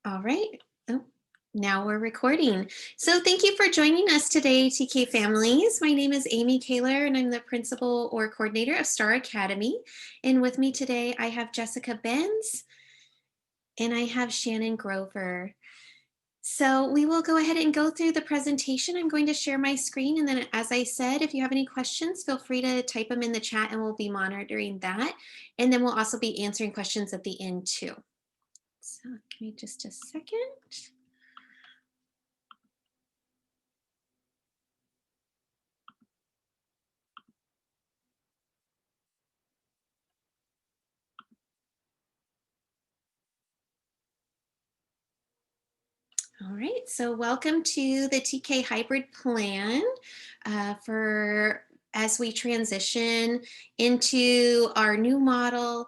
All right. Oh, now we're recording. So thank you for joining us today, TK families. My name is Amy Kaler, and I'm the principal or coordinator of Star Academy. And with me today, I have Jessica Benz and I have Shannon Grover. So we will go ahead and go through the presentation. I'm going to share my screen. And then, as I said, if you have any questions, feel free to type them in the chat and we'll be monitoring that. And then we'll also be answering questions at the end too. So give me just a second. All right, so welcome to the TK Hybrid Plan for as we transition into our new model,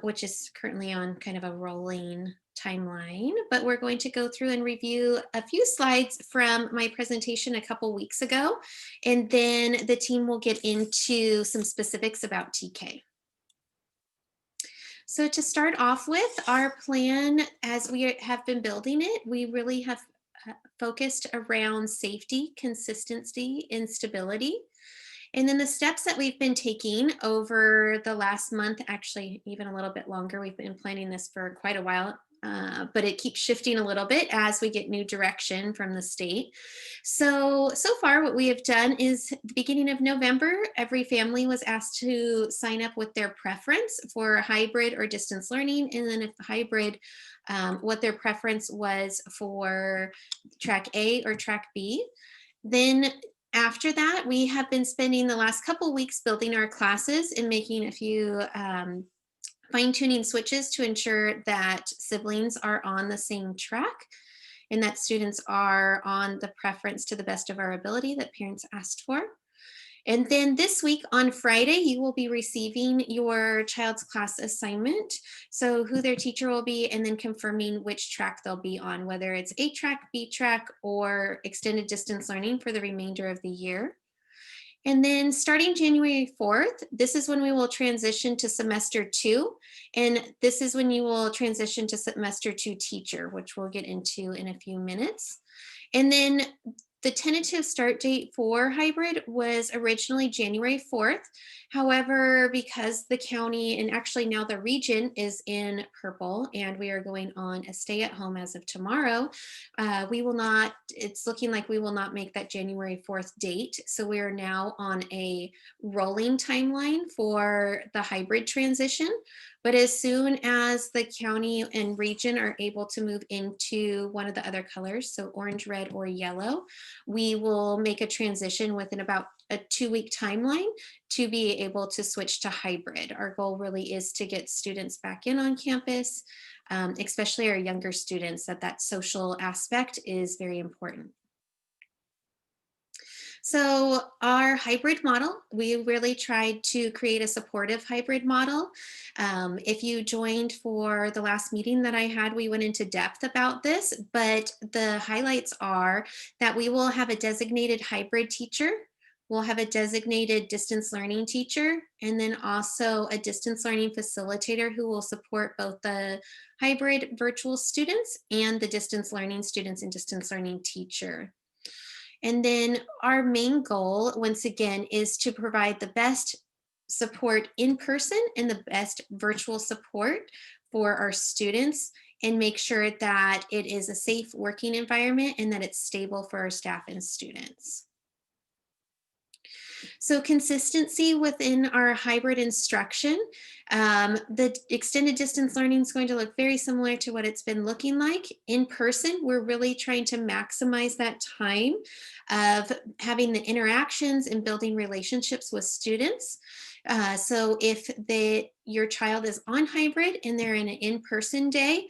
which is currently on kind of a rolling timeline, but we're going to go through and review a few slides from my presentation a couple weeks ago, and then the team will get into some specifics about TK. So to start off with, our plan as we have been building it, we really have focused around safety, consistency, and stability. And then the steps that we've been taking over the last month, actually even a little bit longer, we've been planning this for quite a while, but it keeps shifting a little bit as we get new direction from the state. So far what we have done is the beginning of November, every family was asked to sign up with their preference for hybrid or distance learning. And then if hybrid, what their preference was for track A or track B. Then after that, we have been spending the last couple weeks building our classes and making a few fine-tuning switches to ensure that siblings are on the same track and that students are on the preference to the best of our ability that parents asked for. And then this week on Friday, you will be receiving your child's class assignment. So who their teacher will be, and then confirming which track they'll be on, whether it's A track, B track, or extended distance learning for the remainder of the year. And then starting January 4th, this is when we will transition to semester 2. And this is when you will transition to semester 2 teacher, which we'll get into in a few minutes. And then the tentative start date for hybrid was originally January 4th. However, because the county and actually now the region is in purple and we are going on a stay at home as of tomorrow, we will not, it's looking like we will not make that January 4th date. So we are now on a rolling timeline for the hybrid transition. But as soon as the county and region are able to move into one of the other colors, so orange, red, or yellow, we will make a transition within about a 2-week timeline to be able to switch to hybrid. Our goal really is to get students back in on campus, especially our younger students, that social aspect is very important. So our hybrid model, we really tried to create a supportive hybrid model. If you joined for the last meeting that I had, we went into depth about this, but the highlights are that we will have a designated hybrid teacher. We'll have a designated distance learning teacher, and then also a distance learning facilitator who will support both the hybrid virtual students and the distance learning students and distance learning teacher. And then our main goal, once again, is to provide the best support in person and the best virtual support for our students and make sure that it is a safe working environment and that it's stable for our staff and students. So consistency within our hybrid instruction. The extended distance learning is going to look very similar to what it's been looking like. In person, we're really trying to maximize that time of having the interactions and building relationships with students. So if your child is on hybrid and they're in an in-person day,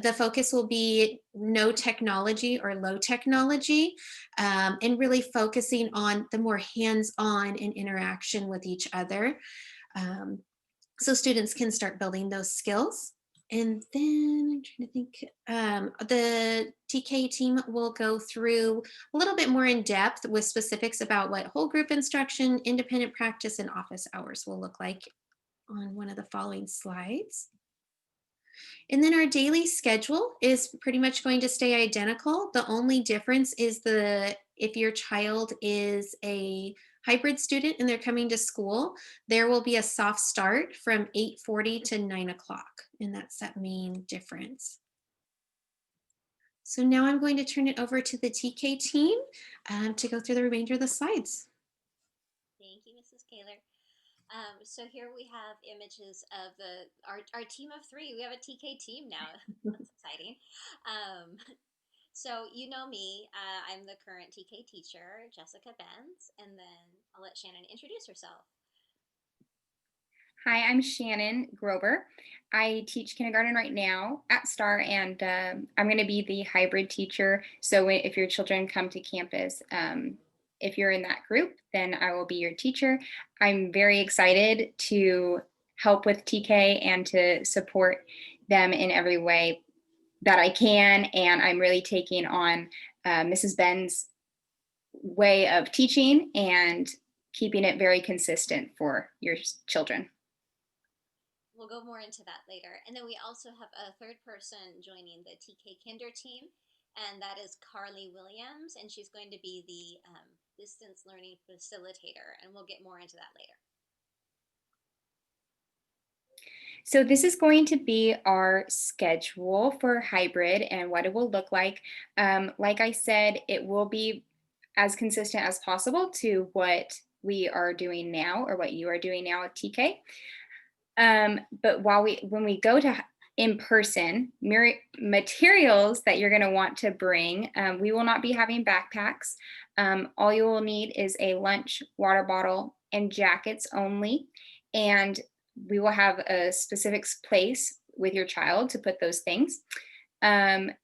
the focus will be no technology or low technology, and really focusing on the more hands-on and interaction with each other, so students can start building those skills. And then I'm trying to think, the TK team will go through a little bit more in depth with specifics about what whole group instruction, independent practice, and office hours will look like on one of the following slides. And then our daily schedule is pretty much going to stay identical. The only difference is if your child is a hybrid student and they're coming to school, there will be a soft start from 8:40 to 9 o'clock. And that's that main difference. So now I'm going to turn it over to the TK team to go through the remainder of the slides. Thank you, Mrs. Kaler. So here we have images of our team of three. We have a TK team now. That's exciting. Um, so you know me. I'm the current TK teacher, Jessica Benz, and then I'll let Shannon introduce herself. Hi, I'm Shannon Grover. I teach kindergarten right now at Star, and I'm going to be the hybrid teacher. So if your children come to campus, if you're in that group, then I will be your teacher. I'm very excited to help with TK and to support them in every way that I can. And I'm really taking on Mrs. Ben's way of teaching and keeping it very consistent for your children. We'll go more into that later. And then we also have a third person joining the TK Kinder team, and that is Carly Williams, and she's going to be the distance learning facilitator, and we'll get more into that later. So this is going to be our schedule for hybrid and what it will look like. Like I said, it will be as consistent as possible to what we are doing now or what you are doing now with TK. But when we go to in person, materials that you're going to want to bring, we will not be having backpacks. All you will need is a lunch, water bottle, and jackets only. And we will have a specific place with your child to put those things. And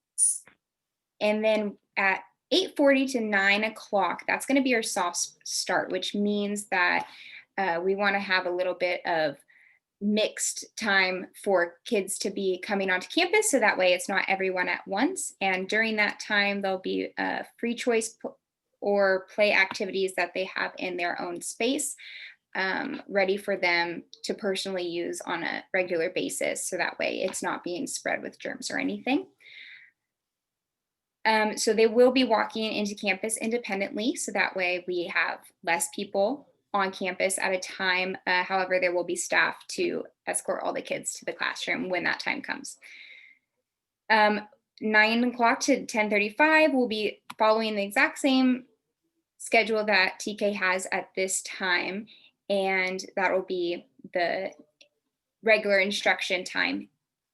then at 8:40 to 9 o'clock, that's going to be our soft start, which means that we want to have a little bit of mixed time for kids to be coming onto campus, so that way it's not everyone at once. And during that time, there'll be free choice or play activities that they have in their own space, ready for them to personally use on a regular basis, so that way it's not being spread with germs or anything. So they will be walking into campus independently, so that way we have less people on campus at a time. However, there will be staff to escort all the kids to the classroom when that time comes. 9 o'clock to 10:35 will be following the exact same schedule that TK has at this time, and that will be the regular instruction time.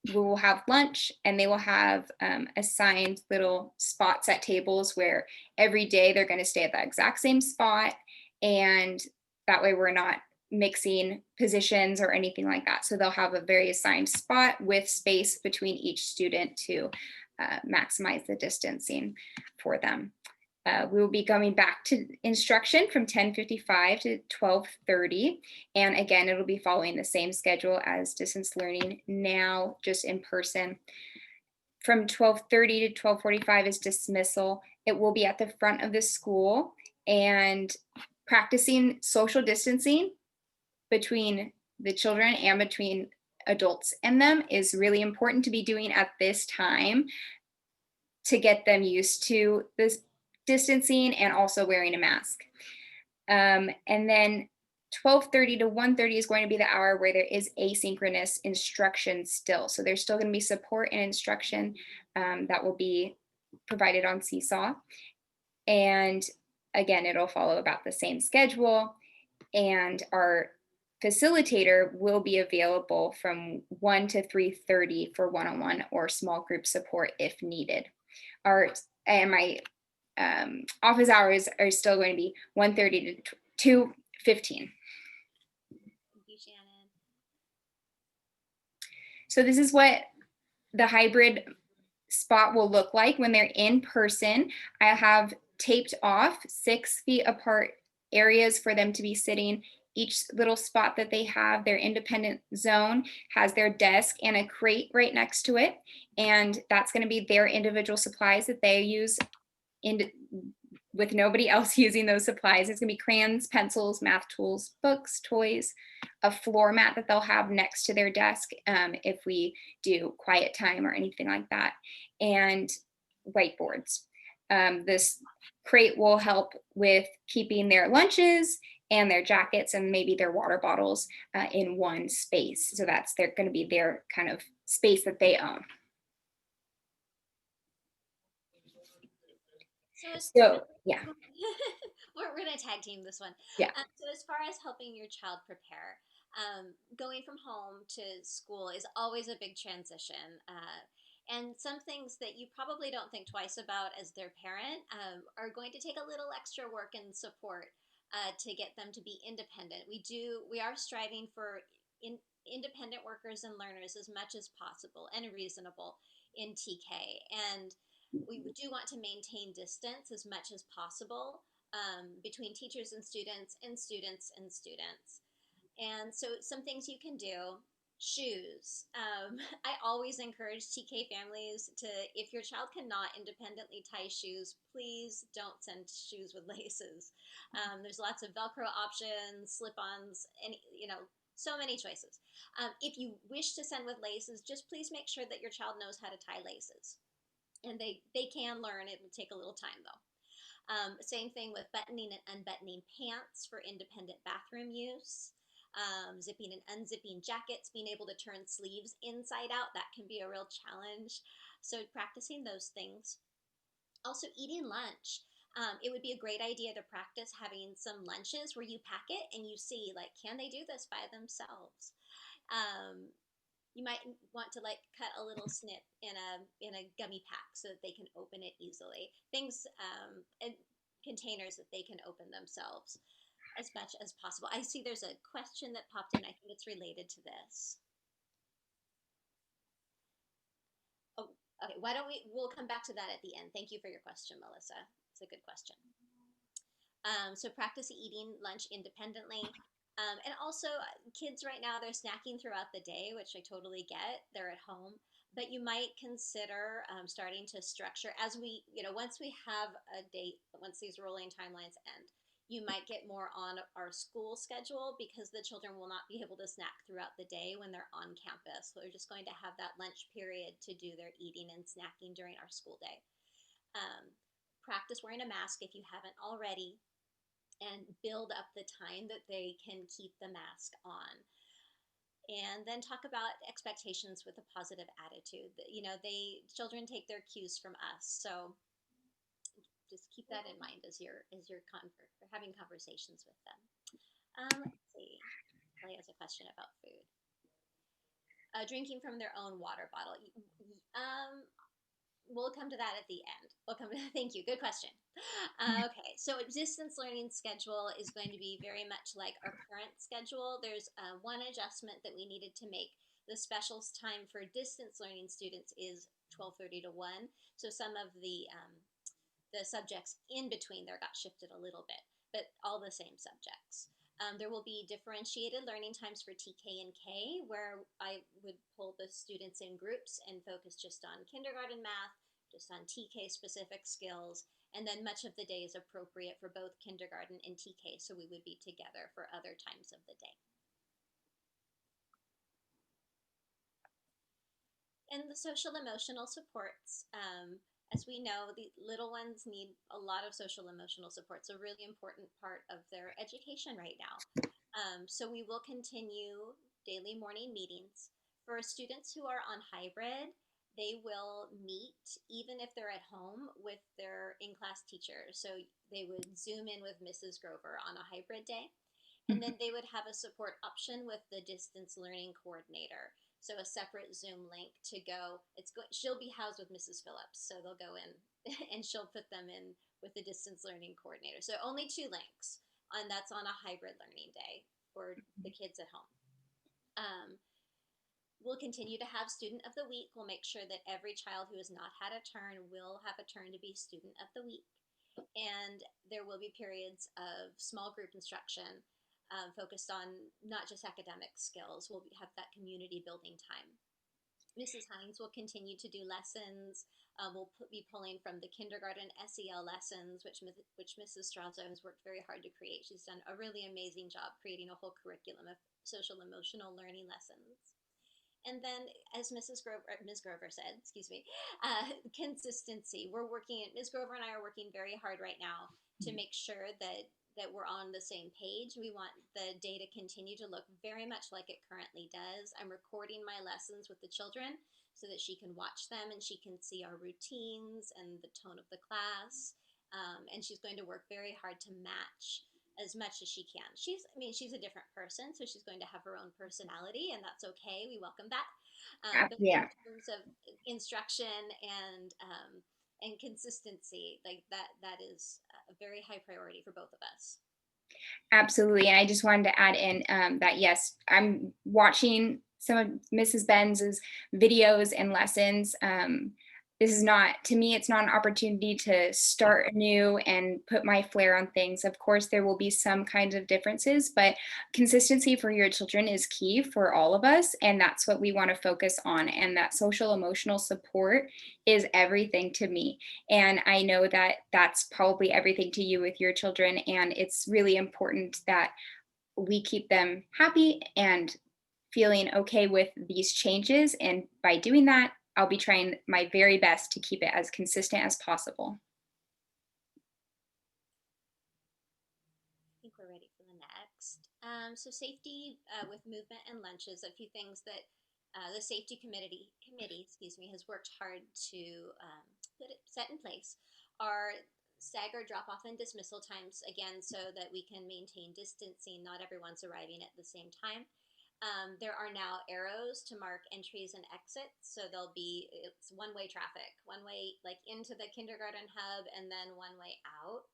We will have lunch, and they will have assigned little spots at tables where every day they're going to stay at that exact same spot, and that way we're not mixing positions or anything like that. So they'll have a very assigned spot with space between each student to maximize the distancing for them. We will be going back to instruction from 10:55 to 12:30. And again, it'll be following the same schedule as distance learning now, just in person. From 12:30 to 12:45 is dismissal. It will be at the front of the school, and practicing social distancing between the children and between adults and them is really important to be doing at this time to get them used to this distancing and also wearing a mask. And then 12:30 to 1:30 is going to be the hour where there is asynchronous instruction still. So there's still going to be support and instruction that will be provided on Seesaw. And again, it'll follow about the same schedule. And our facilitator will be available from 1 to 3:30 for one-on-one or small group support if needed. My office hours are still going to be 1:30 to 2:15. Thank you, Shannon. So this is what the hybrid spot will look like when they're in person. I have taped off 6 feet apart areas for them to be sitting. Each little spot that they have, their independent zone, has their desk and a crate right next to it. And that's going to be their individual supplies that they use with nobody else using those supplies. It's gonna be crayons, pencils, math tools, books, toys, a floor mat that they'll have next to their desk if we do quiet time or anything like that, and whiteboards. This crate will help with keeping their lunches and their jackets and maybe their water bottles in one space. So that's they're going to be their kind of space that they own. So yeah, we're gonna tag team this one. yeah. So as far as helping your child prepare, going from home to school is always a big transition. And some things that you probably don't think twice about as their parent are going to take a little extra work and support to get them to be independent. We are striving for independent workers and learners as much as possible and reasonable in TK. And we do want to maintain distance as much as possible between teachers and students and students and students. And so some things you can do: shoes. I always encourage TK families to, if your child cannot independently tie shoes, please don't send shoes with laces. There's lots of Velcro options, slip-ons, and so many choices. If you wish to send with laces, just please make sure that your child knows how to tie laces. And they can learn. It will take a little time though. Same thing with buttoning and unbuttoning pants for independent bathroom use. Zipping and unzipping jackets, being able to turn sleeves inside out, that can be a real challenge. So practicing those things. Also eating lunch. It would be a great idea to practice having some lunches where you pack it and you see, like, can they do this by themselves? You might want to cut a little snip in a gummy pack so that they can open it easily. Things and containers that they can open themselves as much as possible. I see there's a question that popped in. I think it's related to this. Oh, okay. We'll come back to that at the end. Thank you for your question, Melissa. It's a good question. So practice eating lunch independently. And also, kids right now, they're snacking throughout the day, which I totally get. They're at home. But you might consider starting to structure once we have a date, once these rolling timelines end, you might get more on our school schedule because the children will not be able to snack throughout the day when they're on campus. So they're just going to have that lunch period to do their eating and snacking during our school day. Practice wearing a mask if you haven't already, and build up the time that they can keep the mask on. And then talk about expectations with a positive attitude. Children take their cues from us, so just keep that in mind as you're having conversations with them. Let's see. Kelly has a question about food. Drinking from their own water bottle. We'll come to that at the end. Thank you. Good question. Okay, so distance learning schedule is going to be very much like our current schedule. There's one adjustment that we needed to make. The specials time for distance learning students is 12:30 to 1. So some of the subjects in between there got shifted a little bit, but all the same subjects. There will be differentiated learning times for TK and K, where I would pull the students in groups and focus just on kindergarten math, just on TK specific skills, and then much of the day is appropriate for both kindergarten and TK, so we would be together for other times of the day. And the social emotional supports. As we know, the little ones need a lot of social emotional support. It's a really important part of their education right now. So we will continue daily morning meetings. For students who are on hybrid, they will meet, even if they're at home, with their in-class teacher. So they would Zoom in with Mrs. Grover on a hybrid day. And then they would have a support option with the distance learning coordinator. So a separate Zoom link to go. She'll be housed with Mrs. Phillips, so they'll go in and she'll put them in with the distance learning coordinator. So only 2 links, and that's on a hybrid learning day for the kids at home. We'll continue to have student of the week. We'll make sure that every child who has not had a turn will have a turn to be student of the week. And there will be periods of small group instruction focused on not just academic skills. We'll have that community building time. Mrs. Hines will continue to do lessons. Be pulling from the kindergarten SEL lessons, which Mrs. Strazo has worked very hard to create. She's done a really amazing job creating a whole curriculum of social emotional learning lessons. And then, as Ms. Grover said, excuse me, consistency. Ms. Grover and I are working very hard right now to make sure that we're on the same page. We want the day to continue to look very much like it currently does. I'm recording my lessons with the children so that she can watch them and she can see our routines and the tone of the class. And she's going to work very hard to match as much as she can. She's a different person, so she's going to have her own personality, and that's okay. We welcome that. But in Yeah. terms of instruction and consistency, like that is a very high priority for both of us. Absolutely. And I just wanted to add in that, yes, I'm watching some of Mrs. Benz's videos and lessons. This is not, to me, it's not an opportunity to start anew and put my flair on things. Of course, there will be some kinds of differences, but consistency for your children is key for all of us. And that's what we want to focus on. And that social emotional support is everything to me. And I know that that's probably everything to you with your children. And it's really important that we keep them happy and feeling okay with these changes. And by doing that, I'll be trying my very best to keep it as consistent as possible. I think we're ready for the next. So safety with movement and lunches, a few things that the safety committee, excuse me, has worked hard to set in place are staggered drop-off and dismissal times, again, so that we can maintain distancing. Not everyone's arriving at the same time. There are now arrows to mark entries and exits, so it's one-way traffic, one way like into the kindergarten hub and then one way out.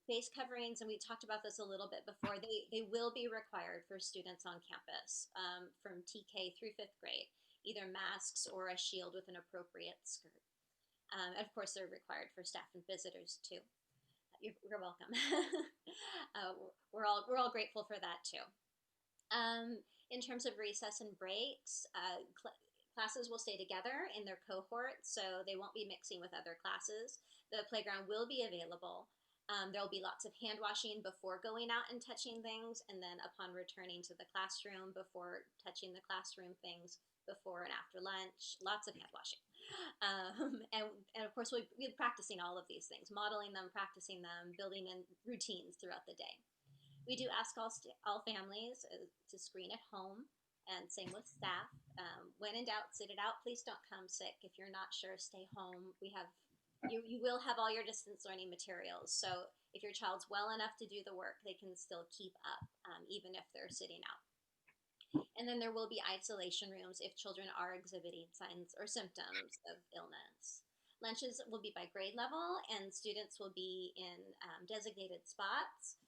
Face coverings, and we talked about this a little bit before, they will be required for students on campus from TK through 5th grade, either masks or a shield with an appropriate skirt. And of course, they're required for staff and visitors too. You're welcome. We're all grateful for that too. In terms of recess and breaks, classes will stay together in their cohort, so they won't be mixing with other classes. The playground will be available. There will be lots of hand washing before going out and touching things, and then upon returning to the classroom before touching the classroom things, before and after lunch, lots of hand washing. And of course, we'll be practicing all of these things, modeling them, practicing them, building in routines throughout the day. We do ask all families to screen at home, and same with staff. When in doubt, sit it out. Please don't come sick. If you're not sure, stay home. You will have all your distance learning materials. So if your child's well enough to do the work, they can still keep up, even if they're sitting out. And then there will be isolation rooms if children are exhibiting signs or symptoms of illness. Lunches will be by grade level, and students will be in designated spots.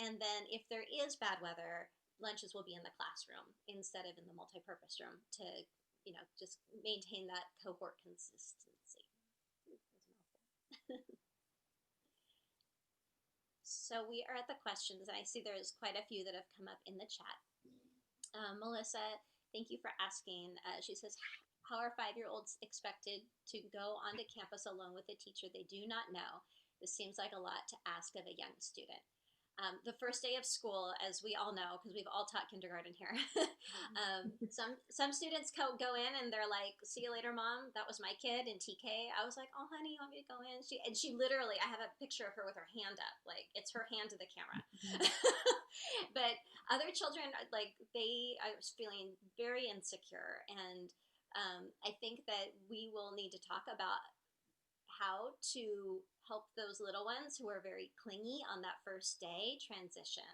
And then if there is bad weather, lunches will be in the classroom instead of in the multipurpose room to, just maintain that cohort consistency. So we are at the questions, and I see there's quite a few that have come up in the chat. Melissa, thank you for asking. She says, how are 5-year-olds expected to go onto campus alone with a teacher they do not know? This seems like a lot to ask of a young student. The first day of school, as we all know, because we've all taught kindergarten here, some students go in and they're like, "See you later, mom. That was my kid in TK." I was like, "Oh, honey, you want me to go in?" She literally, I have a picture of her with her hand up, like it's her hand to the camera. But other children, I was feeling very insecure, and I think that we will need to talk about how to help those little ones who are very clingy on that first day transition.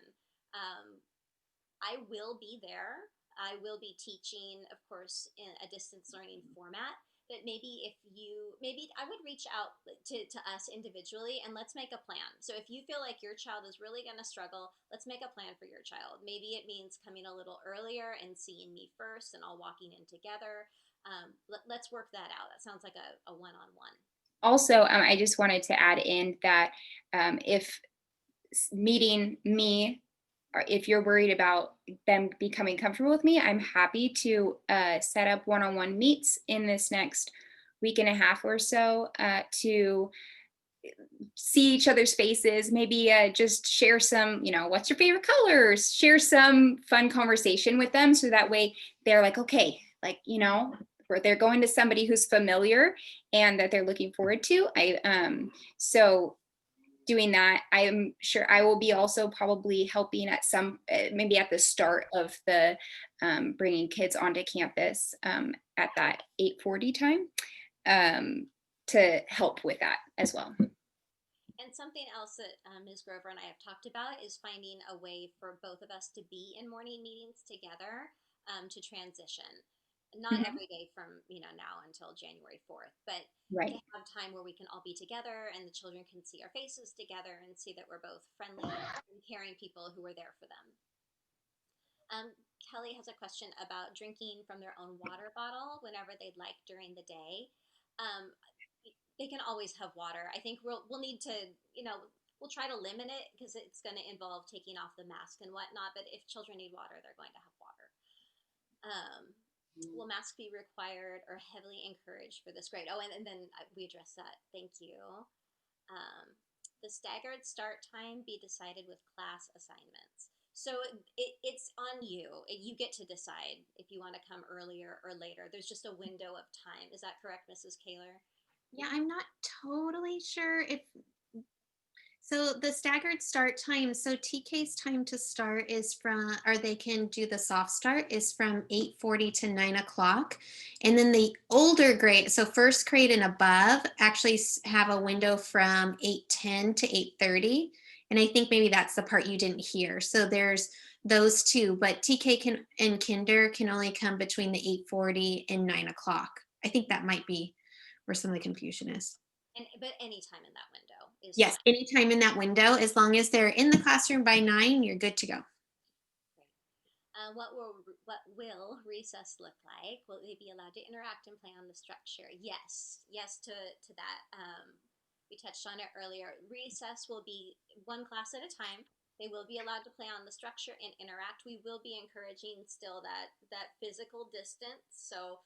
I will be there. I will be teaching, of course, in a distance learning format. But maybe I would reach out to us individually and let's make a plan. So if you feel like your child is really going to struggle, let's make a plan for your child. Maybe it means coming a little earlier and seeing me first and all walking in together. Let's work that out. That sounds like a one-on-one. Also, I just wanted to add in that if meeting me if you're worried about them becoming comfortable with me, I'm happy to set up one-on-one meets in this next week and a half or so to see each other's faces, maybe just share some, what's your favorite colors, share some fun conversation with them. So that way they're like, okay, like, where they're going to somebody who's familiar and that they're looking forward to. So doing that, I'm sure I will be also probably helping at some, maybe at the start of the bringing kids onto campus at that 8:40 time to help with that as well. And something else that Ms. Grover and I have talked about is finding a way for both of us to be in morning meetings together to transition. Not Mhm. every day from now until January 4th, but to Right. have time where we can all be together and the children can see our faces together and see that we're both friendly and caring people who are there for them. Kelly has a question about drinking from their own water bottle whenever they'd like during the day. Um, they can always have water. I think we'll need to, we'll try to limit it because it's going to involve taking off the mask and whatnot. But if children need water, they're going to have water. Will masks be required or heavily encouraged for this grade? Oh, and then we addressed that. Thank you. Um, the staggered start time be decided with class assignments. So it's on you. You get to decide if you want to come earlier or later. There's just a window of time. Is that correct, Mrs. Kaler? Yeah, I'm not totally sure if so the staggered start time. So TK's time to start is from, or they can do the soft start is from 8:40 to 9 o'clock. And then the older grade, so first grade and above, actually have a window from 8:10 to 8:30. And I think maybe that's the part you didn't hear. So there's those two, but TK can and kinder can only come between the 8:40 and 9 o'clock. I think that might be where some of the confusion is. But any time in that window is Yes, fine. anytime in that window, as long as they're in the classroom by 9, you're good to go. Great. What will recess look like? Will they be allowed to interact and play on the structure? Yes to that. We touched on it earlier. Recess will be one class at a time. They will be allowed to play on the structure and interact. We will be encouraging still that physical distance. So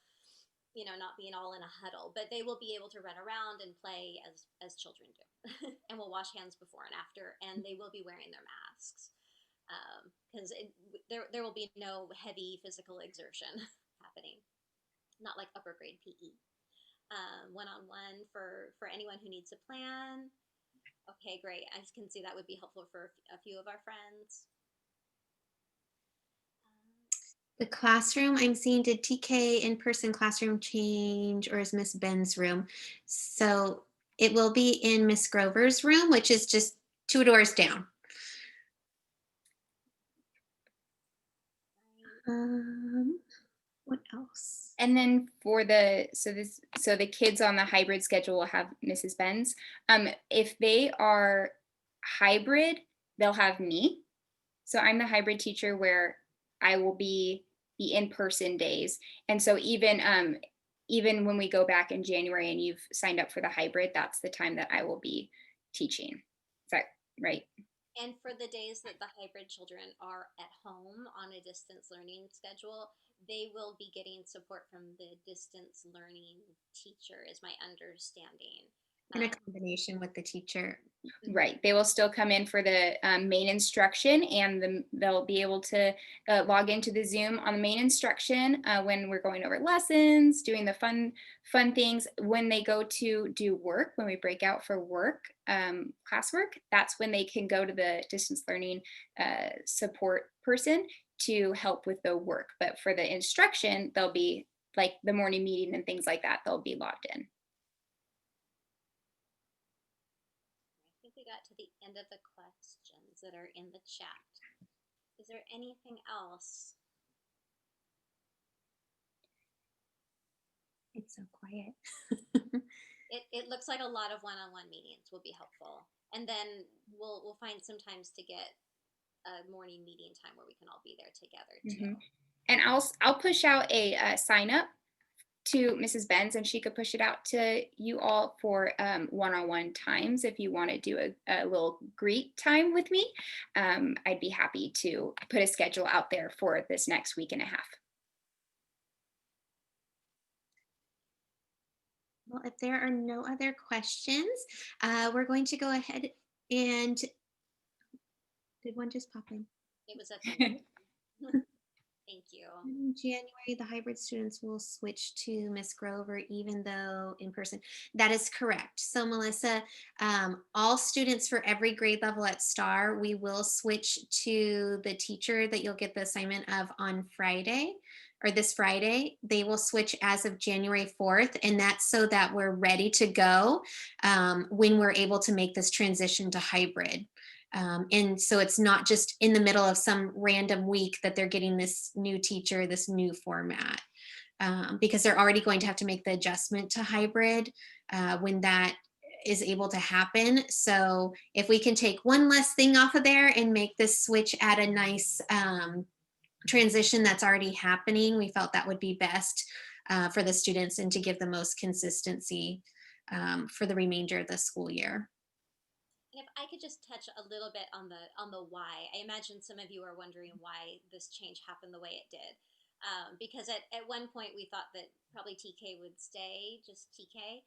not being all in a huddle, but they will be able to run around and play as children do, and we'll wash hands before and after, and they will be wearing their masks because there will be no heavy physical exertion happening, not like upper grade PE. One-on-one for anyone who needs a plan. Okay, great. I can see that would be helpful for a few of our friends. The classroom I'm seeing, did TK in-person classroom change or is Miss Ben's room? So it will be in Miss Grover's room, which is just 2 doors down. What else? And then for the kids on the hybrid schedule will have Mrs. Benz. If they are hybrid, they'll have me. So I'm the hybrid teacher where I will be the in-person days. And so even when we go back in January and you've signed up for the hybrid, that's the time that I will be teaching. Is that right? And for the days that the hybrid children are at home on a distance learning schedule, they will be getting support from the distance learning teacher, is my understanding. In a combination with the teacher. Right. They will still come in for the main instruction, and they'll be able to log into the Zoom on the main instruction when we're going over lessons, doing the fun things. When they go to do work, when we break out for work, classwork, that's when they can go to the distance learning support person to help with the work. But for the instruction, they'll be like the morning meeting and things like that, they'll be logged in. I think we got to the end of the questions that are in the chat. Is there anything else? It's so quiet. It looks like a lot of one-on-one meetings will be helpful, and then we'll find some times to get a morning meeting time where we can all be there together too. And I'll push out a sign up to Mrs. Benz and she could push it out to you all for one-on-one times. If you want to do a little greet time with me, I'd be happy to put a schedule out there for this next week and a half. Well, if there are no other questions, we're going to go ahead and, did one just pop in? It was at the Thank you. In January, the hybrid students will switch to Miss Grover, even though in person. That is correct. So Melissa, all students for every grade level at STAR, we will switch to the teacher that you'll get the assignment of on Friday, or this Friday. They will switch as of January 4th, and that's so that we're ready to go when we're able to make this transition to hybrid. And so it's not just in the middle of some random week that they're getting this new teacher, this new format, because they're already going to have to make the adjustment to hybrid when that is able to happen. So if we can take one less thing off of there and make this switch at a nice transition that's already happening, we felt that would be best for the students and to give the most consistency for the remainder of the school year. And if I could just touch a little bit on the why, I imagine some of you are wondering why this change happened the way it did. Because at one point we thought that probably TK would stay just TK,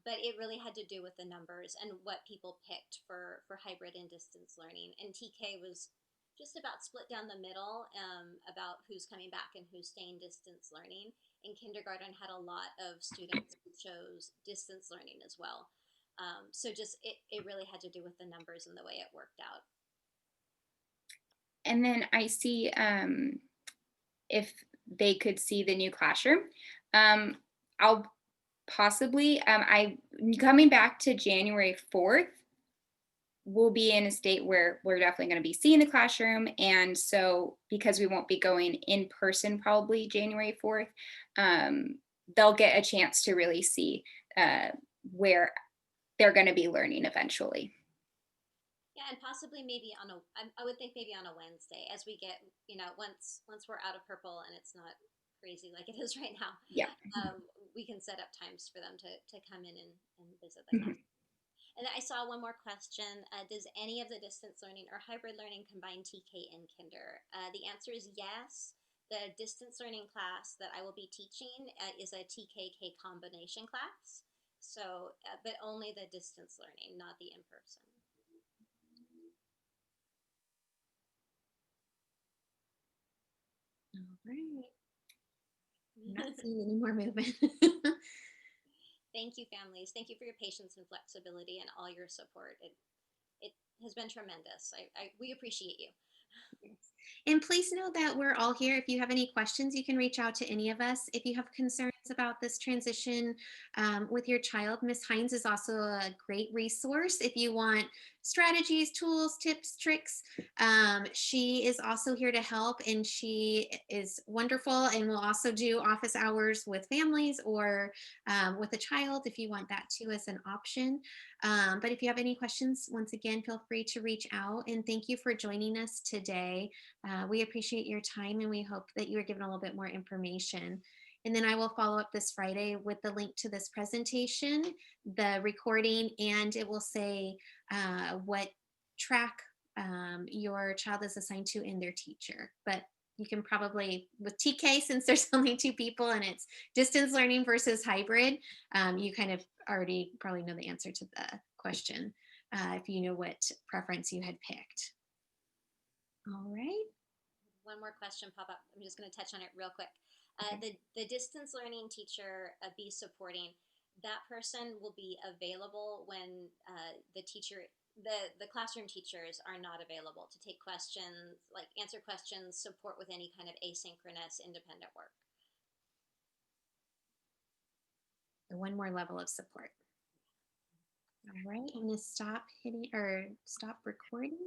but it really had to do with the numbers and what people picked for hybrid and distance learning. And TK was just about split down the middle about who's coming back and who's staying distance learning. And kindergarten had a lot of students who chose distance learning as well. So just it really had to do with the numbers and the way it worked out. And then I see if they could see the new classroom. I'll possibly, I coming back to January 4th, we'll be in a state where we're definitely going to be seeing the classroom. And so because we won't be going in person probably January 4th, they'll get a chance to really see where they're going to be learning eventually. Yeah, and possibly maybe I would think maybe on a Wednesday as we get, once we're out of purple and it's not crazy like it is right now. Yeah. We can set up times for them to come in and visit the class. And I saw one more question. Does any of the distance learning or hybrid learning combine TK and Kinder? The answer is yes. The distance learning class that I will be teaching is a TK-K combination class. So, but only the distance learning, not the in-person. All right. I'm not seeing any more movement. Thank you, families. Thank you for your patience and flexibility and all your support. It has been tremendous. We appreciate you. Yes. And please know that we're all here. If you have any questions, you can reach out to any of us. If you have concerns about this transition with your child, Ms. Hines is also a great resource. If you want strategies, tools, tips, tricks, she is also here to help, and she is wonderful and will also do office hours with families or with a child if you want that too as an option. But if you have any questions, once again, feel free to reach out, and thank you for joining us today. We appreciate your time, and we hope that you are given a little bit more information. And then I will follow up this Friday with the link to this presentation, the recording, and it will say what track your child is assigned to and their teacher. But you can probably, with TK, since there's only 2 people and it's distance learning versus hybrid, you kind of already probably know the answer to the question if you know what preference you had picked. All right. One more question pop up. I'm just going to touch on it real quick. The distance learning teacher be supporting, that person will be available when the teacher, the classroom teachers are not available to take questions, like answer questions, support with any kind of asynchronous independent work. So one more level of support. All right, I'm going to stop hitting or stop recording.